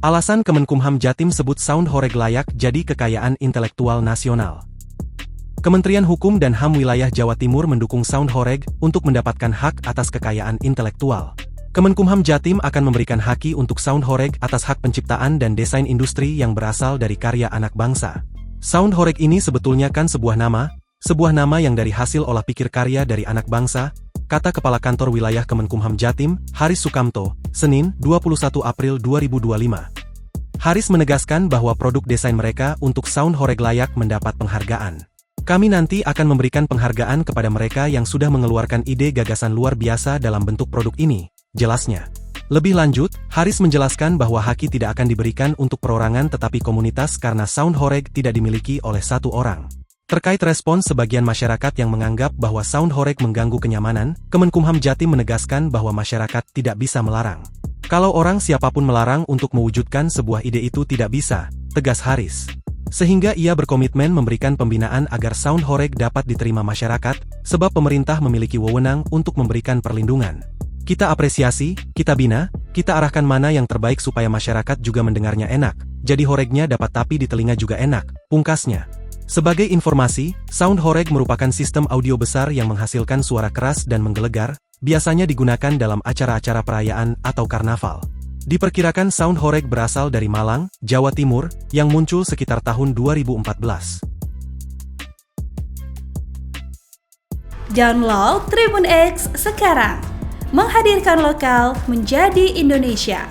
Alasan Kemenkumham Jatim sebut Sound Horeg layak jadi kekayaan intelektual nasional. Kementerian Hukum dan HAM wilayah Jawa Timur mendukung Sound Horeg untuk mendapatkan hak atas kekayaan intelektual. Kemenkumham Jatim akan memberikan haki untuk Sound Horeg atas hak penciptaan dan desain industri yang berasal dari karya anak bangsa. Sound Horeg ini sebetulnya kan sebuah nama yang dari hasil olah pikir karya dari anak bangsa, kata Kepala Kantor Wilayah Kemenkumham Jatim, Haris Sukamto, Senin, 21 April 2025. Haris menegaskan bahwa produk desain mereka untuk Sound Horeg layak mendapat penghargaan. Kami nanti akan memberikan penghargaan kepada mereka yang sudah mengeluarkan ide gagasan luar biasa dalam bentuk produk ini, jelasnya. Lebih lanjut, Haris menjelaskan bahwa haki tidak akan diberikan untuk perorangan tetapi komunitas karena Sound Horeg tidak dimiliki oleh satu orang. Terkait respons sebagian masyarakat yang menganggap bahwa Sound Horeg mengganggu kenyamanan, Kemenkumham Jatim menegaskan bahwa masyarakat tidak bisa melarang. Kalau orang siapapun melarang untuk mewujudkan sebuah ide itu tidak bisa, tegas Haris. Sehingga ia berkomitmen memberikan pembinaan agar Sound Horeg dapat diterima masyarakat, sebab pemerintah memiliki wewenang untuk memberikan perlindungan. Kita apresiasi, kita bina, kita arahkan mana yang terbaik supaya masyarakat juga mendengarnya enak, jadi Horegnya dapat tapi di telinga juga enak, pungkasnya. Sebagai informasi, Sound Horeg merupakan sistem audio besar yang menghasilkan suara keras dan menggelegar, biasanya digunakan dalam acara-acara perayaan atau karnaval. Diperkirakan Sound Horeg berasal dari Malang, Jawa Timur, yang muncul sekitar tahun 2014. Download Tribun X sekarang, menghadirkan lokal menjadi Indonesia.